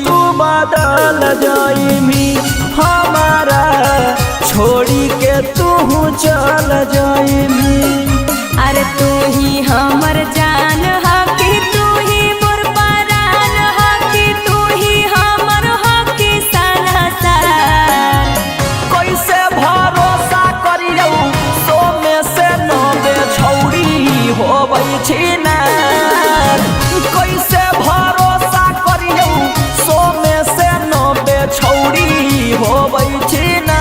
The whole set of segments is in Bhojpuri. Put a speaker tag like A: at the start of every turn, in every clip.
A: तू बदल जाइमी, हमारा छोड़ी के तू चल जाइमी।
B: अरे तू ही हमर जान हकी, तू ही मोर परान हकी, तू ही हमर हकी सनहसार।
A: कैसे भरोसा करियौ सो में से नबे छौरी होबै छी ना। कैसे भरोसा करियौ सो में से नबे छौरी होबै छी ना।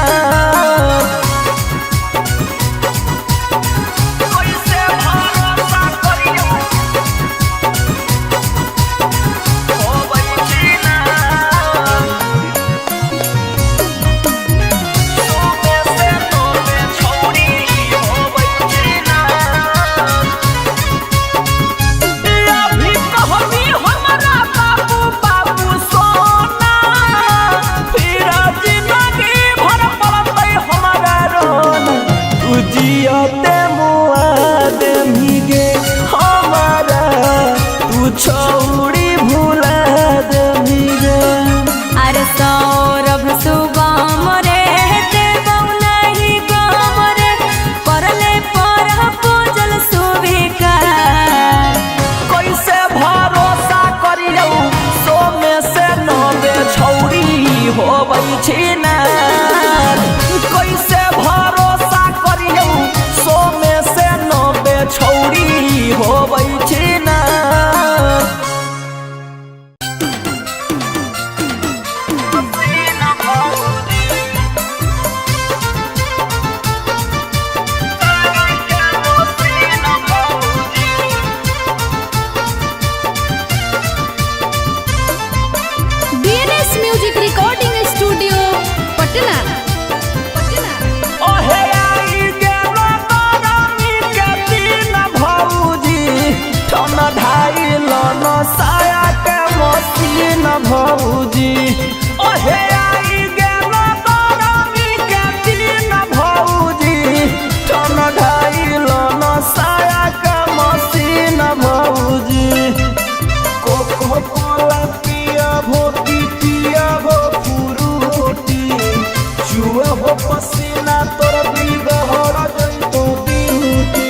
A: जियते मुआ दे मिगे हमारा, तू छौड़ी भुला दे मिगे।
B: अरे सौरभ सुगम रे देवौ नहीं गम रे, परले पर पूजल सुविकार।
A: कैसे भरोसा करियौ सो में से नबे छौड़ी होबै छी ना। कैसे भरोसा करियौ सो में से नबे छौड़ी होबै छी ना।
C: DNS music recording studio Patna.
A: ओहे आई गेलो तोरनी के दिन भौजी, ठन ढाइल न साया के मसीन भौजी। ओहे आई गेलो तोरनी के दिन भौजी, ठन ढाइल न साया के मसीन भौजी। कोको कोला पिया भो पिया भो फ्रूटी, जुआ हो पसीना तोर बिगहर जइतो ब्यूटी।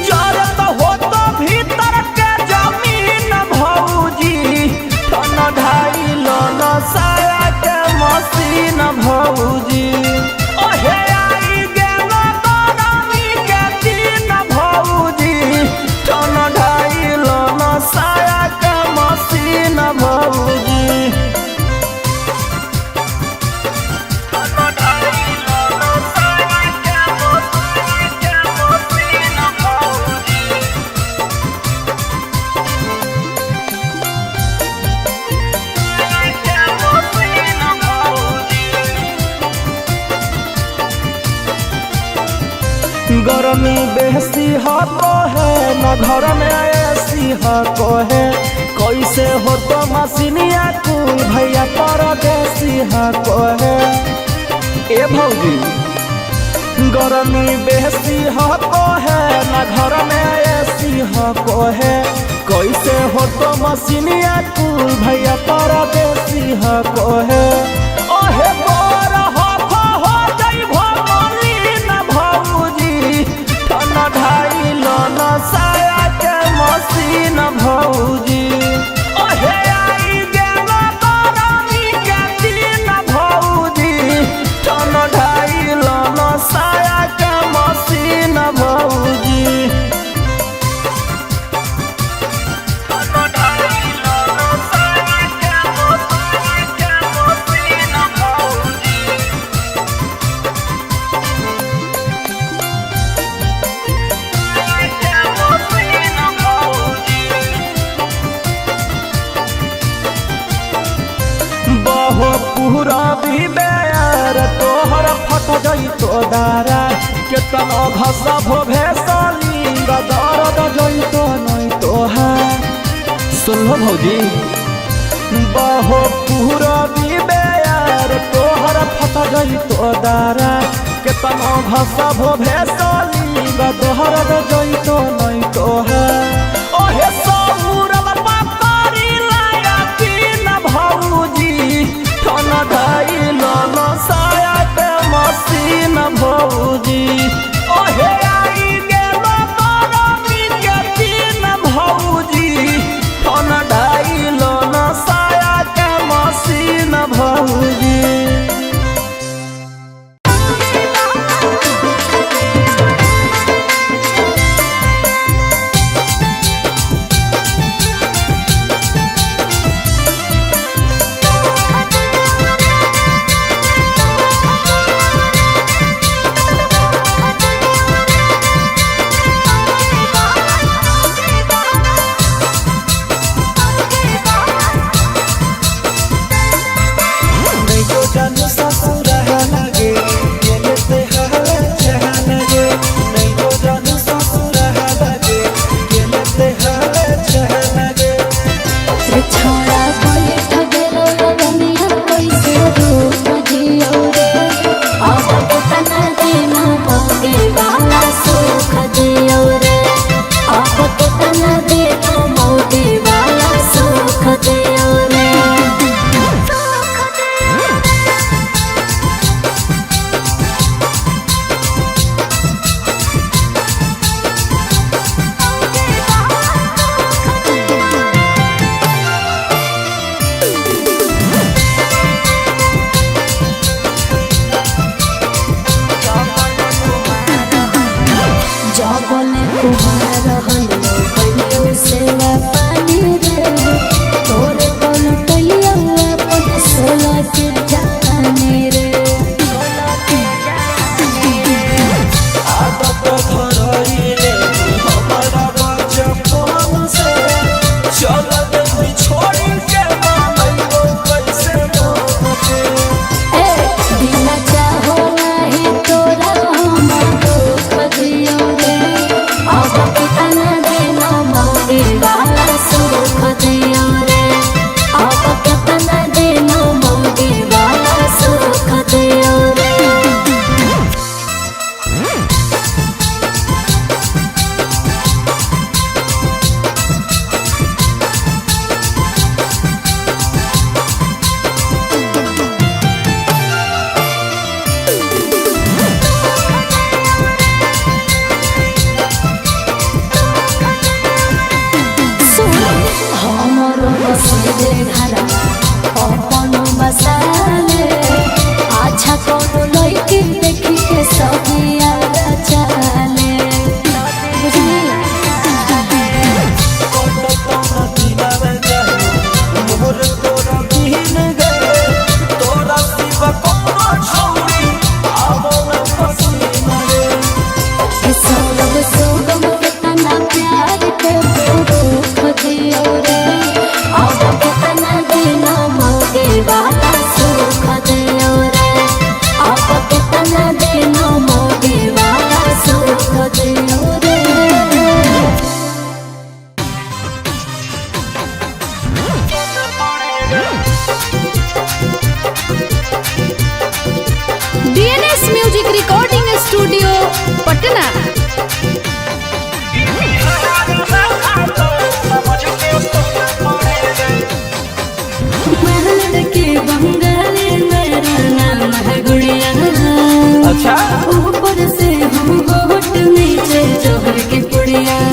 A: जरत हो तो भीतर के जमीन भौजी, ठन ढाइल न साया के मसीन भौजी। ओहे आई गेलो तोरनी के दिन भौजी, ठन ढाइल न साया के मसीन भौजी। गरमी बेसी हको है न घर में ऐसी हको है, कैसे हो तो मसीनिया कुल भैया परदेसी हको है। ए भौजी गरमी बेसी हको है न घर में ऐसी हको है, कैसे हो तो मसीनिया कुल भैया परदेसी हको है। ओहे बोर हो जाई भमलीन भौजी, ठन ढाइल न साया के मसीन भौजी। ओहे आई गेलो तोरनी के दिन भौजी, ठन ढाइल न साया के मसीन भौजी। बहो पूरा भी बेयार तोहर फट जइतो दारा, केतनो घसा भो भेसली दर्द जइतो नहीं तोहार। सुन लो भौजी बहो पूरा भी बेयार तोहर फट जइतो दारा, केतनो घसा भो भेसली दर्द जइतो नहीं तोहार। ओहे सौरभ पकड़ी लाया तीन भौजी, ठन ढाई लन साया के मसीन भौजी ओहे आई गेल बरमी के दिन भौजी ठन ढाई लन साया के मसीन भौजी।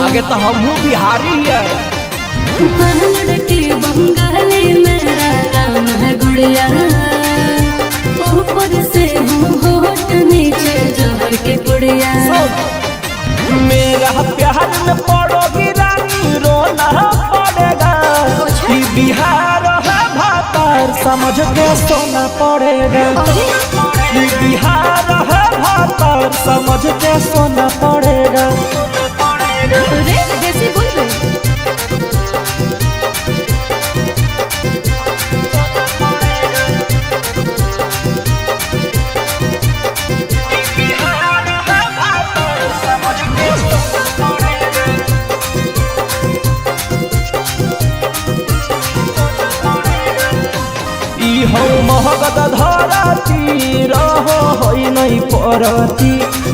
D: आगे तो हम बिहारी है।
B: बंगाली मेरा नाम है गुड़िया, ऊपर से होठ नीचे जोहर के गुड़िया।
A: मेरा प्यार में पड़ोगी रानी रोना पड़ेगा, बिहार है भातार समझ के सोना पड़ेगा। बिहार है भातार समझ के सोना पड़ेगा।
C: देसी बोल रहे
A: महगद धरती रहो होई नहीं परती,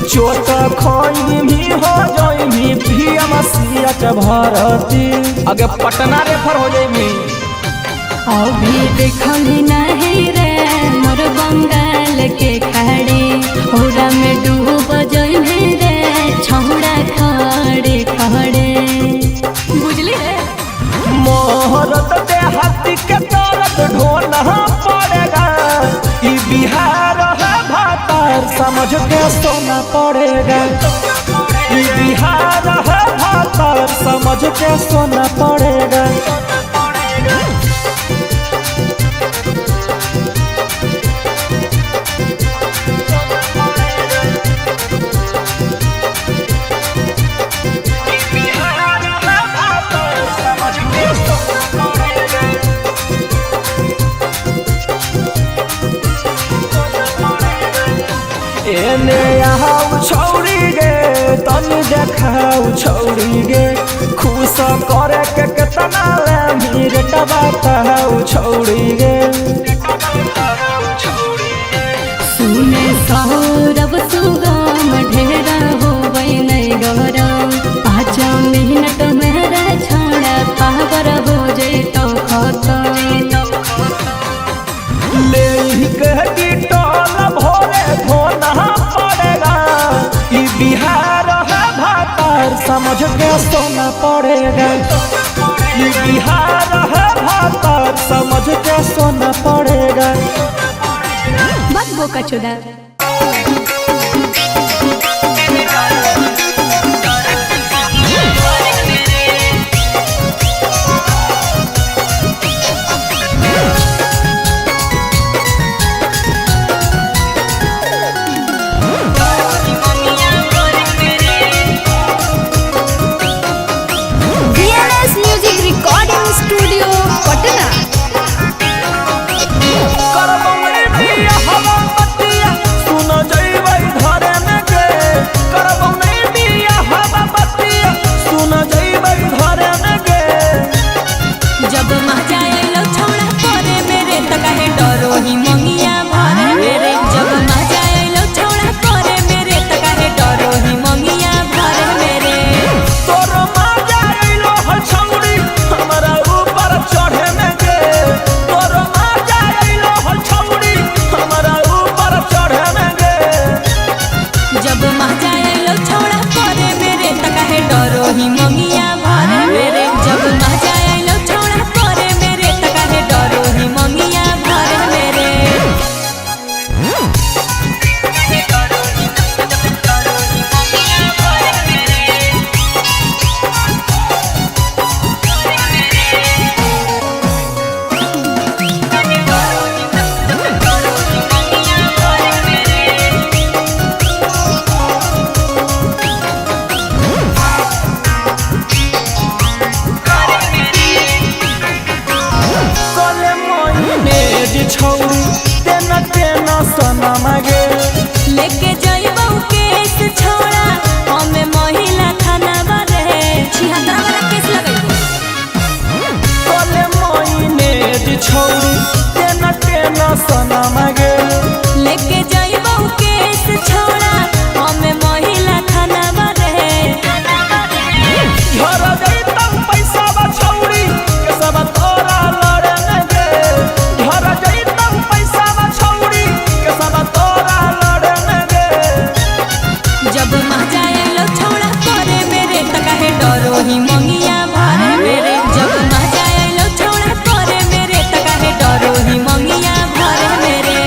A: चोट खैमी हो जाइमी पीएम सीएच भरती। आगे पटना रेफर हो जाइमी।
B: अभी देखली नहीं रे लेके खड़े ओरा में डूब जइने रे छौड़ा खड़े खड़े बुझली रे
A: मोहरत दे हाथी के दर्द ढोना पड़ेगा। ई बिहार है भातार समझ के सोना पड़ेगा। ई बिहार है भातार समझ के सोना पड़ेगा। एने यहाँ छौड़ी गे तनी देखाऊ छौड़ी गे खुश करे के केतना मीर बताऊ छौड़ी गे।
B: सुने सौरभ सुगम ढेरा होबै नहीं गरम 5 मिनट मेरा छौड़ा पावर हो जैतो खतम
A: ले के डिटोल भोरे धोना पड़ेगा। ई बिहार है भातार समझ के सोना पड़ेगा। ई बिहार है भातार समझ के सोना पड़ेगा।
B: मत बोका चुदा
C: DNS music recording studio Patna.
A: करबौनी बिया हवा बतिया सुन जइबै घरे में गे। करबौनी बिया हवा बतिया सुन जइबै घरे में गे।
B: जब मजा आइलो छौड़ा करे मेरे त काहे डरो ही मंगिया भरे मेरे जब मजा आइलो छौड़ा करे मेरे त काहे डरो ही मंगिया भरे मेरे
A: तोर मजा आइलो हल छौड़ी हमरा ऊपर चढ़े में गे। तोर मजा आइलो हल छौड़ी हमरा ऊपर चढ़े में गे।
B: जब मजा आइलो छौड़ा करे मेरे त काहे डरो ही मंगिया भरे मेरे जब मजा आइलो छौड़ा करे मेरे त काहे डरो ही मंगिया भरे मेरे
A: कले मोइने जी छौड़ी तेना तेना सना मागे।
B: लेके जइबौ केस छोड़ा हमें महिला थाना बारे 76 वाला केस लगइबो
A: कले मोइने जी छौड़ी तेना तेना सना मागे।
B: लेके जइबौ केस छोड़ा हमें महिला थाना बारे
A: घर जइतौ पैसा बा छौड़ी के सब तोरा लड़े में गे। घर जइतौ पैसा बा छौड़ी के सब तोरा लड़े में गे।
B: जब मजा आइलो छौड़ा करे मेरे त काहे डरो ही मंगिया भरे मेरे जब मजा आइलो छौड़ा करे मेरे त काहे डरो ही मंगिया भरे मेरे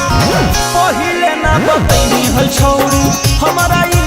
A: पहिले ना बतैनी हल छौड़ी हमरा ई